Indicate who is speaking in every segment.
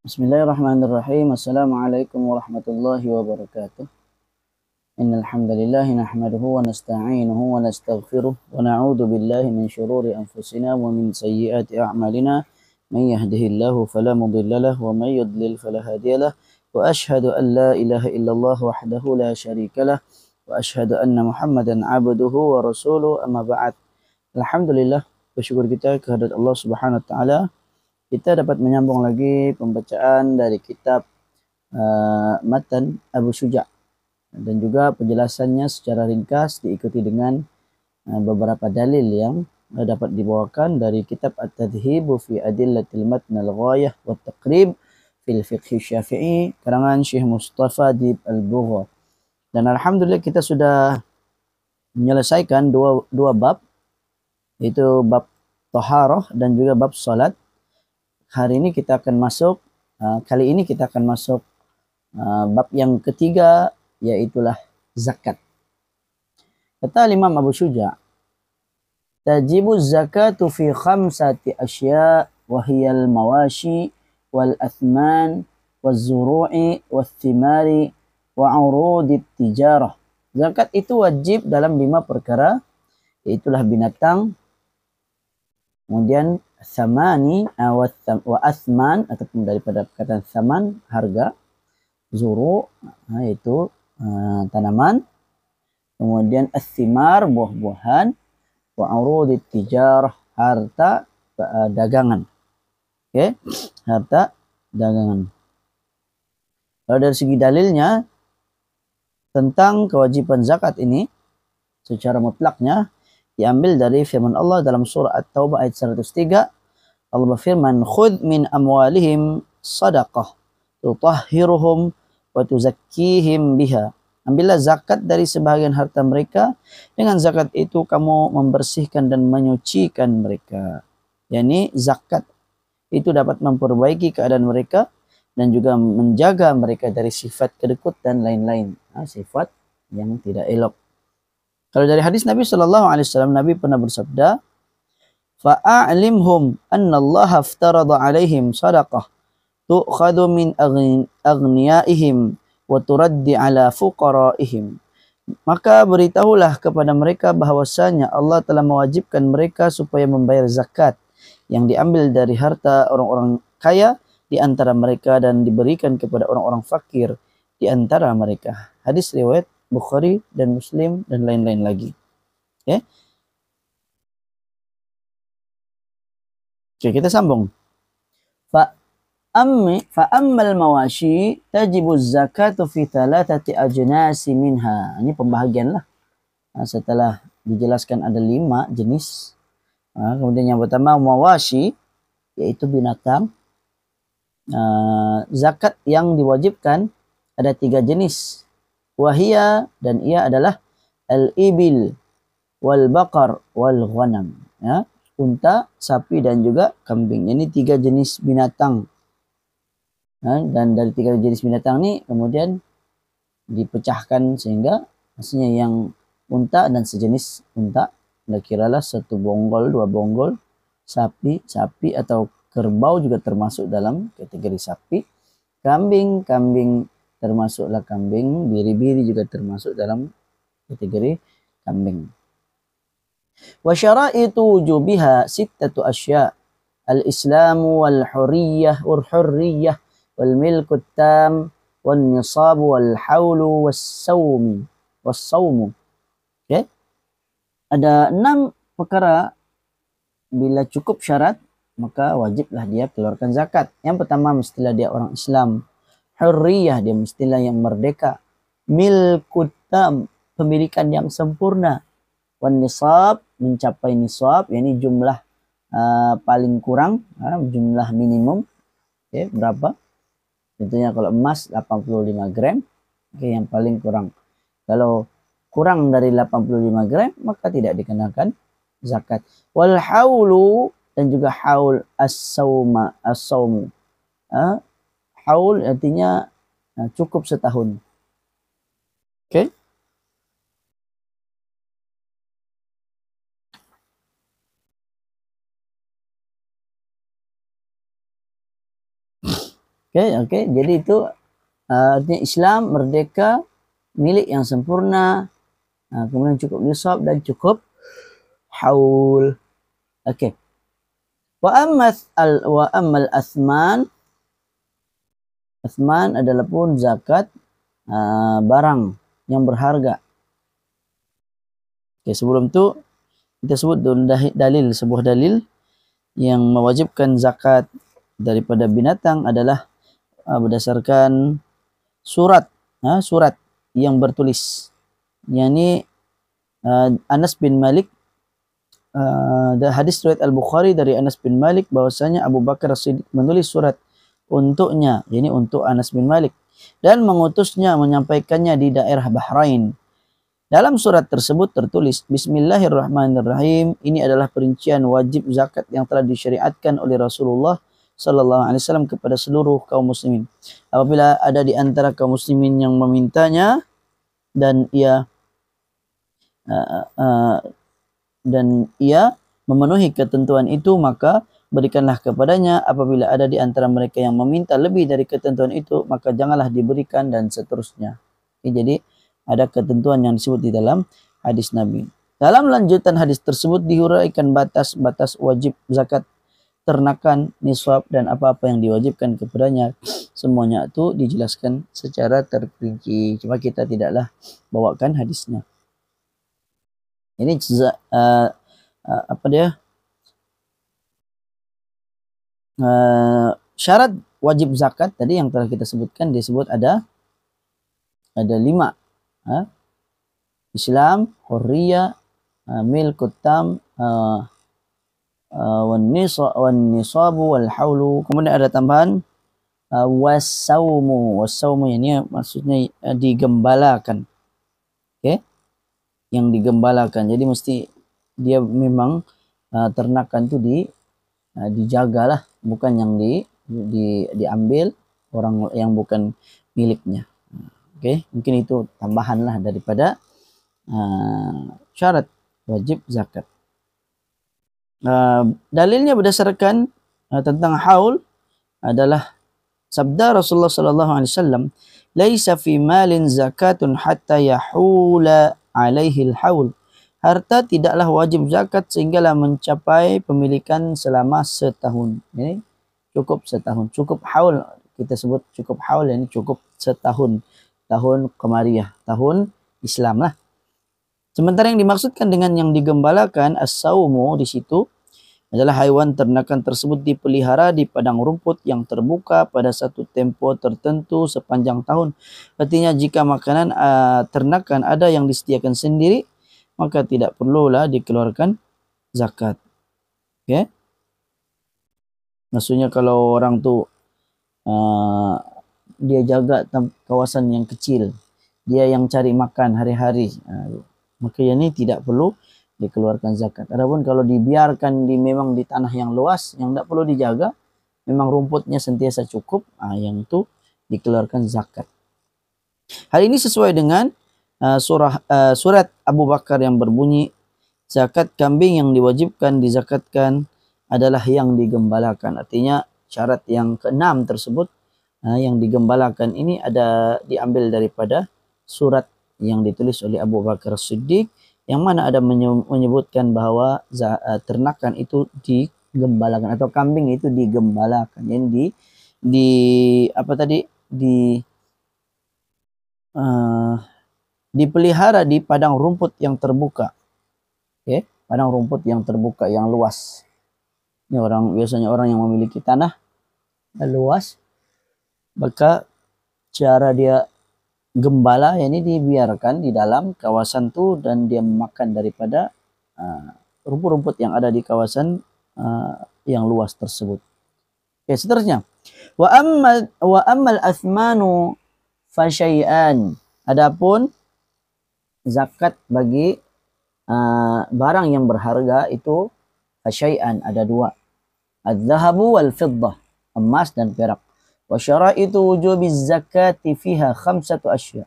Speaker 1: Bismillahirrahmanirrahim. Assalamualaikum warahmatullahi wabarakatuh. Innal hamdalillah nahmaduhu wa nasta'inuhu wa nastaghfiruh wa na'udzu billahi min shururi anfusina wa min sayyiati a'malina. Man yahdihillahu fala mudilla lahu wa man yudlil fala hadiyalah. Wa ashhadu an la ilaha illallah wahdahu la syarikalah wa ashhadu anna Muhammadan 'abduhu wa rasuluhu amma ba'd. Alhamdulillah, bersyukur kita kehadirat Allah Subhanahu wa taala. Kita dapat menyambung lagi pembacaan dari kitab Matan Abu Syuja dan juga penjelasannya secara ringkas diikuti dengan beberapa dalil yang dapat dibawakan dari kitab At-Tadhhibu fi Adillatil Matn al-Ghayah wa Taqrib fil Fiqh Syafi'i karangan Syekh Mustafa Dib Al-Bugha. Dan alhamdulillah kita sudah menyelesaikan dua bab, yaitu bab taharah dan juga bab salat. Hari ini kita akan masuk, kali ini kita akan masuk bab yang ketiga, yaitulah zakat. Kata Imam Abu Syuja, tajibu zakatu fi khamsati asya wa hiyal mawashi wal athman wal zuru'i wal thimari wa urudit tijarah. Zakat itu wajib dalam 5 perkara, yaitulah binatang, kemudian samani wa asman, ataupun daripada perkataan saman harga, zuru yaitu tanaman, kemudian as-thimar buah-buahan, wa urudit tijarah harta dagangan. Oke, harta dagangan. Kalau dari segi dalilnya tentang kewajiban zakat ini secara mutlaknya diambil dari firman Allah dalam surah At-Taubah ayat 103. Allah berfirman, "Khudh min amwalihim sadaqah tutahhiruhum wa tuzakkihim biha." Ambillah zakat dari sebahagian harta mereka, dengan zakat itu kamu membersihkan dan menyucikan mereka. Yani zakat itu dapat memperbaiki keadaan mereka dan juga menjaga mereka dari sifat kedekut dan lain-lain, sifat yang tidak elok. Kalau dari hadis Nabi sallallahu alaihi wasallam, Nabi pernah bersabda, "Fa'alimhum anna Allah aftarada 'alaihim shadaqah tu'khadhu min aghniyaihim wa turaddi 'ala fuqaraihim." Maka beritahulah kepada mereka bahwasanya Allah telah mewajibkan mereka supaya membayar zakat yang diambil dari harta orang-orang kaya di antara mereka dan diberikan kepada orang-orang fakir di antara mereka. Hadis riwayat Bukhari dan Muslim dan lain-lain lagi. Okay. Oke, kita sambung. Fa'ammal mawashi tajibu zakatu fi thalathati ajnasi minha. Ini pembahagian lah. Setelah dijelaskan ada 5 jenis. Kemudian yang pertama mawashi, yaitu binatang. Zakat yang diwajibkan ada 3 jenis. Wahia, dan ia adalah al-ibil wal baqar wal ghanam, ya, unta, sapi dan juga kambing. Ini 3 jenis binatang, dan dari 3 jenis binatang ini kemudian dipecahkan sehingga hasilnya yang unta dan sejenis unta, kira-kira 1 bonggol 2 bonggol, sapi atau kerbau juga termasuk dalam kategori sapi, kambing termasuklah kambing, biri-biri juga termasuk dalam kategori kambing. Wa syara'itu wujubiha 6 asya. Al-islamu wal hurriyah wal milku tam wal nisab wal haulu was sawmu. Okay? Ada 6 perkara, bila cukup syarat maka wajiblah dia keluarkan zakat. Yang pertama, mestilah dia orang Islam. Hurriyah, dia mestilah yang merdeka. Milku tam, pemilikan yang sempurna. Wan nisab, mencapai nisab, yakni jumlah paling kurang, jumlah minimum, okay, berapa? Tentunya kalau emas 85 gram, okay, yang paling kurang. Kalau kurang dari 85 gram maka tidak dikenakan zakat. Wal haulu, dan juga haul as-sawmu. Haul artinya cukup setahun. Oke. Oke. Jadi itu artinya Islam merdeka, milik yang sempurna, kemudian cukup nisab dan cukup haul. Oke. Wa ammal athman. Athman adalah pun zakat barang yang berharga. Oke, sebelum itu kita sebut sebuah dalil yang mewajibkan zakat daripada binatang adalah berdasarkan surat yang bertulis. Yakni Anas bin Malik, hadis riwayat Al-Bukhari dari Anas bin Malik bahwasanya Abu Bakar As-Siddiq menulis surat untuknya, yakni untuk Anas bin Malik, dan mengutusnya menyampaikannya di daerah Bahrain. Dalam surat tersebut tertulis, Bismillahirrahmanirrahim. Ini adalah perincian wajib zakat yang telah disyariatkan oleh Rasulullah sallallahu alaihi wasallam kepada seluruh kaum muslimin. Apabila ada di antara kaum muslimin yang memintanya dan ia memenuhi ketentuan itu, maka berikanlah kepadanya. Apabila ada di antara mereka yang meminta lebih dari ketentuan itu, maka janganlah diberikan, dan seterusnya. Jadi ada ketentuan yang disebut di dalam hadis Nabi. Dalam lanjutan hadis tersebut dihuraikan batas-batas wajib zakat ternakan, nisab, dan apa-apa yang diwajibkan kepadanya. Semuanya itu dijelaskan secara terperinci. Cuma kita tidaklah bawakan hadisnya. Ini syarat wajib zakat tadi yang telah kita sebutkan, disebut ada 5. Islam, hurriyah, milkut tam, wan nisabu wal haulu. Kemudian ada tambahan wasaumu. Wasaumu ini maksudnya digembalakan. Oke? Yang digembalakan. Jadi mesti dia memang ternakan itu dijagalah, bukan yang diambil orang yang bukan miliknya. Oke, mungkin itu tambahanlah daripada syarat wajib zakat. Dalilnya berdasarkan tentang haul adalah sabda Rasulullah sallallahu alaihi wasallam, "Laisa fi malin zakatun hatta yahula alaihi al-haul." Harta tidaklah wajib zakat sehinggalah mencapai pemilikan selama setahun. Ini cukup setahun. Cukup haul, kita sebut cukup haul, ini cukup setahun. Tahun Qamariyah, tahun Islam lah. Sementara yang dimaksudkan dengan yang digembalakan, as-saumu di situ adalah haiwan ternakan tersebut dipelihara di padang rumput yang terbuka pada satu tempo tertentu sepanjang tahun. Artinya jika makanan ternakan ada yang disediakan sendiri, maka tidak perlulah dikeluarkan zakat. Okay? Maksudnya kalau orang tu dia jaga kawasan yang kecil, dia yang cari makan hari-hari, maka ini tidak perlu dikeluarkan zakat. Adapun kalau dibiarkan memang di tanah yang luas, yang tidak perlu dijaga, memang rumputnya sentiasa cukup, yang itu dikeluarkan zakat. Hal ini sesuai dengan surat Abu Bakar yang berbunyi, zakat kambing yang diwajibkan dizakatkan adalah yang digembalakan. Artinya syarat yang ke-6 tersebut, yang digembalakan ini ada diambil daripada surat yang ditulis oleh Abu Bakar As-Siddiq, yang mana ada menyebutkan bahawa ternakan itu digembalakan atau kambing itu digembalakan. Jadi dipelihara di padang rumput yang terbuka. Okay? Padang rumput yang terbuka, yang luas. Ini biasanya orang yang memiliki tanah luas, maka cara dia gembala ini dibiarkan di dalam kawasan itu dan dia makan daripada rumput-rumput yang ada di kawasan yang luas tersebut. Oke, seterusnya. Wa ammal athmanu fa syai'an. Adapun zakat bagi barang yang berharga itu fa syai'an, ada 2. Az-zahabu wal fiddah, emas dan perak. Wa syara'itu wujubiz zakati fiha 5 asya.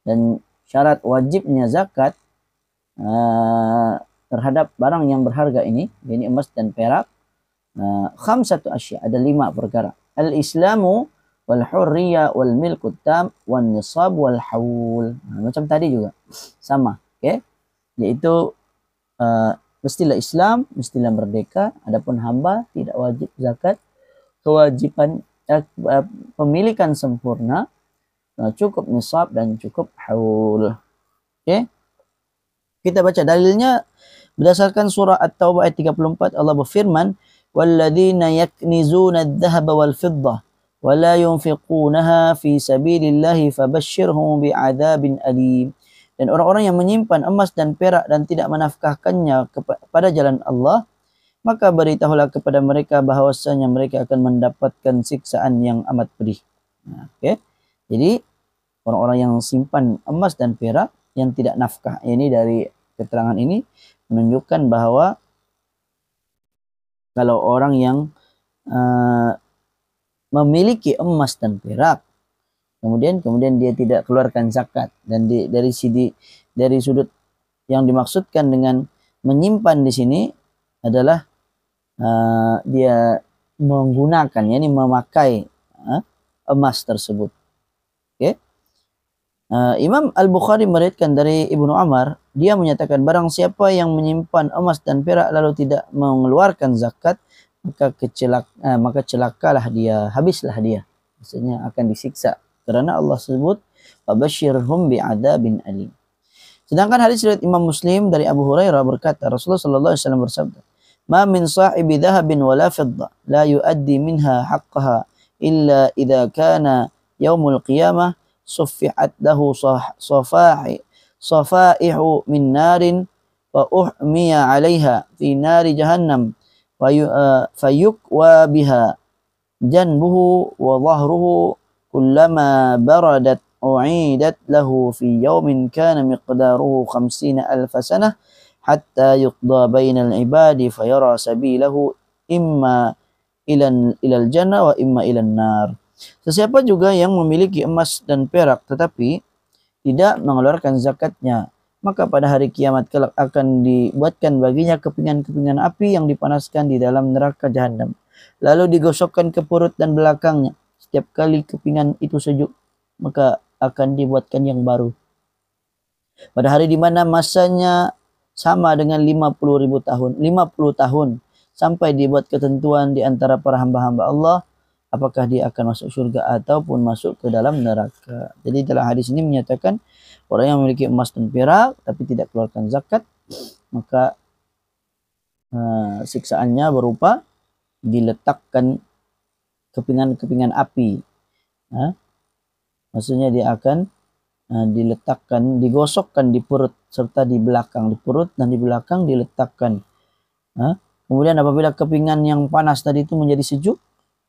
Speaker 1: Dan syarat wajibnya zakat terhadap barang yang berharga ini emas dan perak, 5 asya, ada 5 perkara. Al-Islamu wal hurriya wal milku tam wan nisab wal haul. Macam tadi juga sama, okay? Yaitu mestilah Islam, mestilah merdeka. Adapun hamba tidak wajib zakat. Kewajiban pemilikan sempurna, cukup nisab dan cukup haul. Okay? Kita baca dalilnya berdasarkan surah At-Taubah ayat 34. Allah berfirman, "Walladzina yaknizuna adh-dhahaba wal fiddah wa la yunfiqunaha fi sabilillahi fabashshirhum bi'adzabin alim." Dan orang-orang yang menyimpan emas dan perak dan tidak menafkahkannya pada jalan Allah, maka beritahulah kepada mereka bahwasanya mereka akan mendapatkan siksaan yang amat pedih. Okay? Jadi orang-orang yang simpan emas dan perak yang tidak nafkah, ini dari keterangan ini menunjukkan bahwa kalau orang yang memiliki emas dan perak, kemudian dia tidak keluarkan zakat, dan dari sudut yang dimaksudkan dengan menyimpan di sini adalah dia menggunakan, yakni memakai emas tersebut. Okay? Imam Al-Bukhari meriwayatkan dari Ibnu Umar, dia menyatakan barang siapa yang menyimpan emas dan perak lalu tidak mengeluarkan zakat, maka celakalah dia, habislah dia. Maksudnya akan disiksa. Karena Allah sebut fabashshirhum bi'adzabin alim. Sedangkan hadis riwayat Imam Muslim dari Abu Hurairah berkata, Rasulullah sallallahu alaihi wasallam bersabda, "Ma min sahibi dhahabin wala fiddah la yuaddi minha haqqaha illa idza kana yaumul qiyamah suffihat lahu safaihu min narin wa uhmiya 'alaiha fi nari jahannam fayukwa biha janbuhu wa dhahruhu kullama baradat u'idat lahu fi yawmin kana miqdaruhu 50,000 sanah hatta yuqda bainal ibadi fayara sabilahu imma ilal jannah wa imma ilan nar." Sesiapa juga yang memiliki emas dan perak tetapi tidak mengeluarkan zakatnya, maka pada hari kiamat kelak akan dibuatkan baginya kepingan-kepingan api yang dipanaskan di dalam neraka jahanam. Lalu digosokkan ke perut dan belakangnya. Setiap kali kepingan itu sejuk, maka akan dibuatkan yang baru. Pada hari di mana masanya sama dengan 50.000 tahun, 50 tahun, sampai dibuat ketentuan di antara para hamba-hamba Allah, apakah dia akan masuk surga ataupun masuk ke dalam neraka. Jadi dalam hadis ini menyatakan orang yang memiliki emas dan perak tapi tidak keluarkan zakat, maka siksaannya berupa diletakkan kepingan-kepingan api. Maksudnya dia akan diletakkan, digosokkan di perut serta di belakang, di perut dan di belakang diletakkan. Kemudian apabila kepingan yang panas tadi itu menjadi sejuk,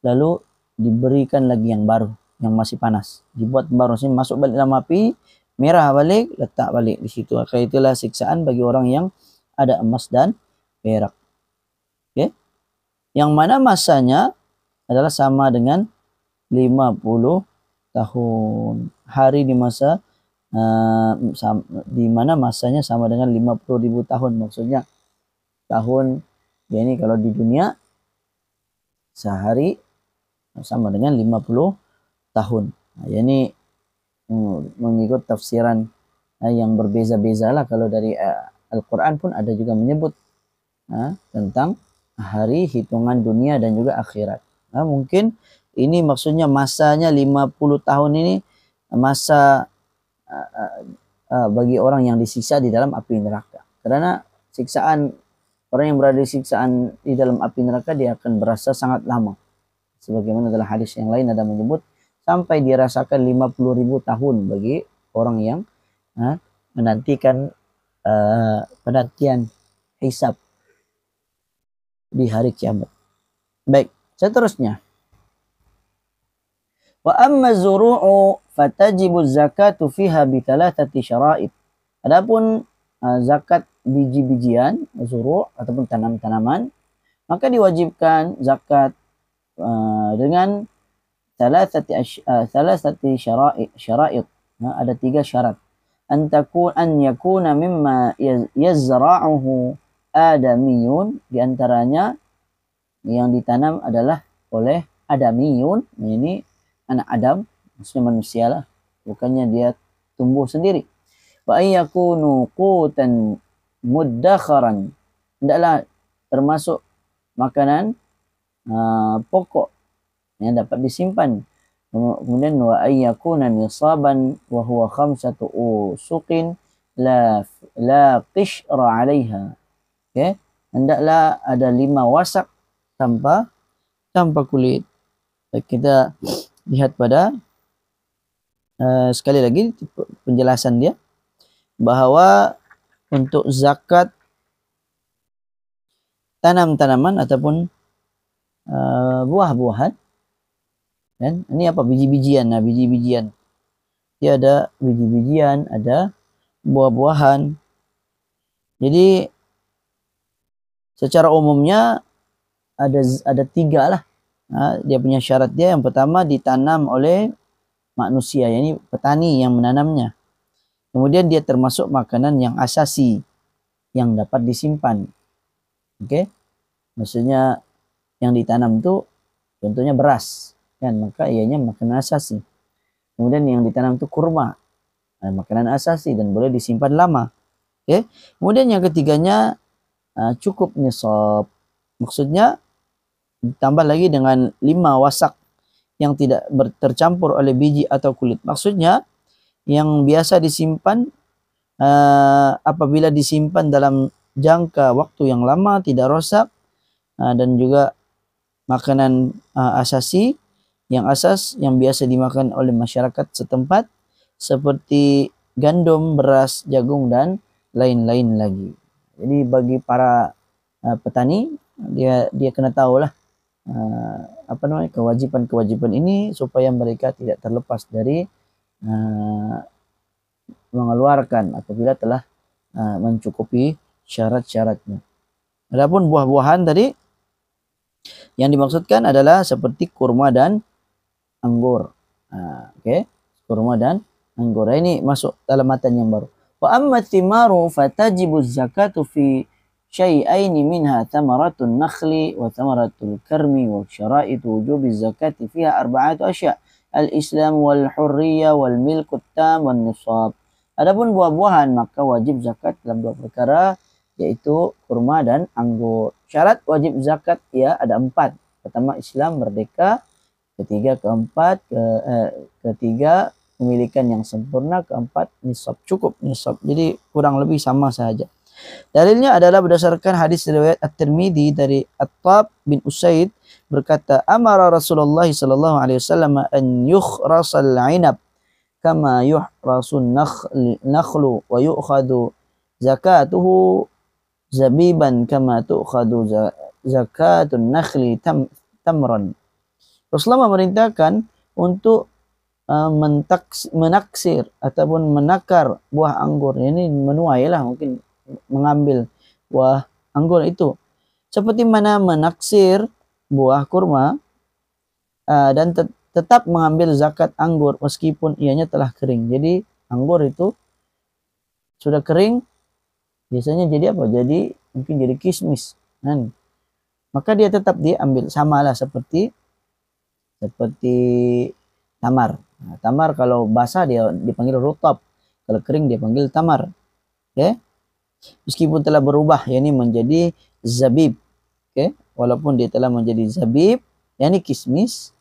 Speaker 1: lalu diberikan lagi yang baru, yang masih panas, dibuat baru, masuk balik dalam api, merah balik, letak balik di situ. Maka itulah siksaan bagi orang yang ada emas dan perak. Okay? Yang mana masanya adalah sama dengan 50 tahun. Hari di masa di mana masanya sama dengan 50.000 tahun. Maksudnya tahun, ya ini kalau di dunia sehari sama dengan 50 tahun. Ini mengikut tafsiran yang berbeza-beza lah. Kalau dari Al-Quran pun ada juga menyebut tentang hari hitungan dunia dan juga akhirat. Mungkin ini maksudnya masanya 50 tahun ini masa bagi orang yang disiksa di dalam api neraka. Karena siksaan, orang yang berada di siksaan di dalam api neraka, dia akan berasa sangat lama. Sebagaimana dalam hadis yang lain ada menyebut sampai dirasakan 50.000 tahun bagi orang yang menantikan penantian hisab di hari kiamat. Baik, seterusnya. Wa amma zuru'u fatajibu zakatu fiha bi thalathati syara'id. Adapun zakat biji-bijian, zuru' ataupun tanam-tanaman, maka diwajibkan zakat dengan thalathati syara'id. Ada 3 syarat. An yakuna mimma yazra'uhu adamiyun, di antaranya yang ditanam adalah oleh adamiyun, ini anak Adam, maksudnya manusia lah, bukannya dia tumbuh sendiri. Wa ayyakunu qutan muddakharan, hendaklah termasuk makanan pokok yang dapat disimpan. Kemudian wa ayyakuna nisaban wa huwa khamsatu usuqin la qishra 'alaiha. Okay? Hendaklah ada 5 wasak tanpa kulit. Kita lihat pada sekali lagi penjelasan dia bahwa untuk zakat tanam-tanaman ataupun buah-buahan, dan ini apa, biji-bijian. Nah, biji-bijian dia ada biji-bijian, ada buah-buahan. Jadi secara umumnya ada 3 lah. Nah, dia punya syarat dia. Yang pertama ditanam oleh manusia, yakni petani yang menanamnya. Kemudian dia termasuk makanan yang asasi yang dapat disimpan. Oke, maksudnya yang ditanam itu contohnya beras, kan, maka ianya makanan asasi. Kemudian yang ditanam itu kurma, makanan asasi dan boleh disimpan lama. Oke, kemudian yang ketiganya cukup nisab, maksudnya ditambah lagi dengan 5 wasak yang tidak tercampur oleh biji atau kulit. Maksudnya yang biasa disimpan apabila disimpan dalam jangka waktu yang lama tidak rosak, dan juga makanan asasi yang biasa dimakan oleh masyarakat setempat seperti gandum, beras, jagung dan lain-lain lagi. Jadi bagi para petani, dia kena tahulah kewajiban-kewajiban ini supaya mereka tidak terlepas dari mengeluarkan apabila telah mencukupi syarat-syaratnya. Adapun buah-buahan tadi yang dimaksudkan adalah seperti kurma dan anggur. Oke, kurma dan anggur. Ini masuk dalam matan yang baru. Wa amma thimaru fatajibu zakatu fi syai'aini minha thamaratul nakhli wa thamaratul karmi wa syara'itu wujubi zakati fiha 4 asya' al-islam wal hurriyah wal milkut tam wan nisab. Adapun buah-buahan maka wajib zakat dalam 2 perkara, yaitu kurma dan anggur. Syarat wajib zakat ya ada 4. Pertama Islam merdeka, ketiga pemilikan yang sempurna, keempat nisab, cukup nisab. Jadi kurang lebih sama saja. Dalilnya adalah berdasarkan hadis riwayat At-Tirmidzi dari Attab bin Usaid berkata, amara Rasulullah sallallahu alaihi wasallam an yukhrasal 'inab kama yuhrasun nakhlu wa yu'khadhu zakatuhu zabiban kama tu'khadhu zakatun nakhli tamran. Rasulullah memerintahkan untuk menaksir ataupun menakar buah anggur. Ini menuai lah, mungkin mengambil buah anggur itu. Seperti mana menaksir buah kurma dan tetap mengambil zakat anggur meskipun ianya telah kering. Jadi anggur itu sudah kering, biasanya jadi apa? Jadi mungkin jadi kismis. Maka dia tetap diambil, samalah seperti tamar. Nah, tamar kalau basah dia dipanggil rutab, kalau kering dia panggil tamar. Okay? Meskipun telah berubah, yakni menjadi zabib. Okay? Walaupun dia telah menjadi zabib, yakni kismis,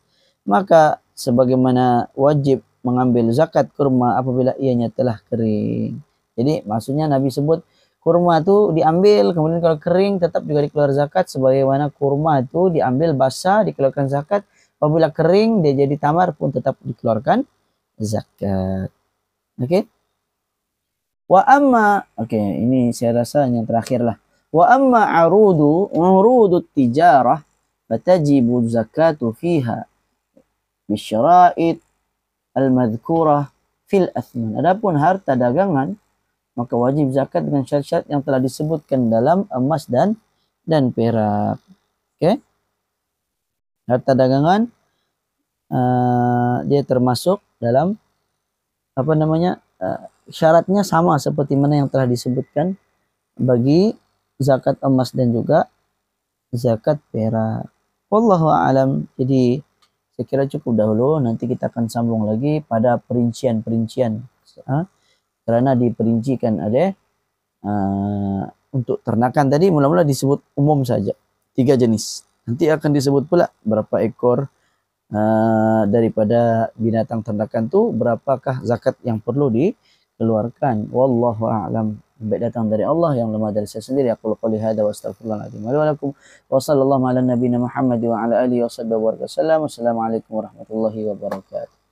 Speaker 1: maka sebagaimana wajib mengambil zakat kurma apabila ianya telah kering. Jadi maksudnya Nabi sebut kurma itu diambil, kemudian kalau kering tetap juga dikeluarkan zakat, sebagaimana kurma itu diambil basah dikeluarkan zakat, apabila kering dia jadi tamar pun tetap dikeluarkan zakat. Oke. Wa amma, ini saya rasa yang terakhir lah. Wa amma urudu tijarah fatajibu zakatu fiha bisyara'id al-madhkurah fil athman. Adapun harta dagangan maka wajib zakat dengan syarat-syarat yang telah disebutkan dalam emas dan perak. Oke. Harta dagangan dia termasuk dalam syaratnya sama seperti mana yang telah disebutkan bagi zakat emas dan juga zakat perak. Wallahu a'lam. Jadi Saya kira cukup dahulu, nanti kita akan sambung lagi pada perincian-perincian. Karena diperincikan ada untuk ternakan tadi mula-mula disebut umum saja, 3 jenis. Nanti akan disebut pula berapa ekor daripada binatang ternakan tu, berapakah zakat yang perlu dikeluarkan. Wallahu a'lam. Baik datang dari Allah, yang lemah dari saya sendiri. Aku qouli hadza wa astaghfirullahaladzim wa lakum wa sallallahu ala nabiyyina Muhammad wa ala alihi wa sahbihi wa sallam. Wassalamualaikum warahmatullahi wabarakatuh.